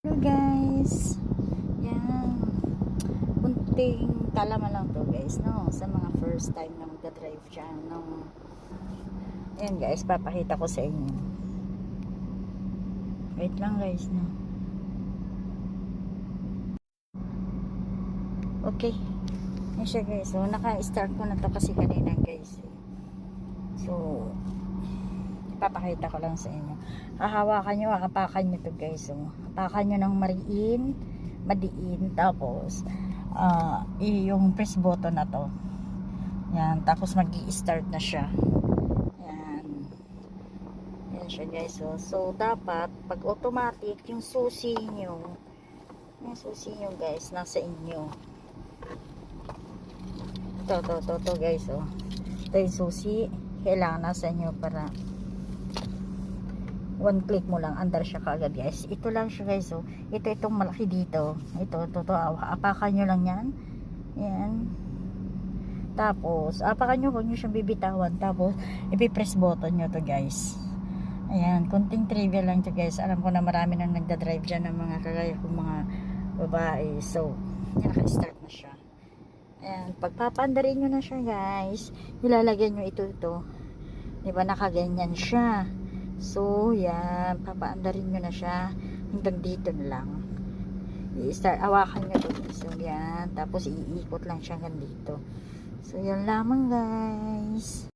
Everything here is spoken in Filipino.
Hello guys, yan, kunting kalaman lang to guys, no, sa mga first time na magdadrive dyan, no. Yan guys, papakita ko sa inyo. Wait lang guys, no. Okay, yan siya guys, so naka-start ko na to kasi kanina guys, so papakita ko lang sa inyo. Hahawakan nyo, hapakan nyo to guys, so hapakan nyo ng madiin, tapos yung press button na to, yan, tapos mag-i-start na siya, yan siya guys. So dapat pag automatic yung susi nyo guys nasa inyo, to guys, ito yung susi, kailangan nasa inyo para one click mo lang, andar siya kaagad guys. Ito lang siya guys, itong malaki dito, ito apakan nyo lang yan, yan, tapos apakan nyo, huwag nyo siyang bibitawan, tapos ipipress button nyo to guys. Ayan, kunting trivia lang to guys. Alam ko na marami nang nagdadrive dyan ng mga kagaya kong mga babae. So yan, naka-start na siya. Ayan, pagpapaandarin nyo na siya guys, ilalagyan nyo ito diba nakaganyan siya. So yan, papaandarin nyo na siya hanggang dito na lang. I-start, awakan nyo to. So yan, tapos iikot lang siya hanggang dito. So yan lamang guys.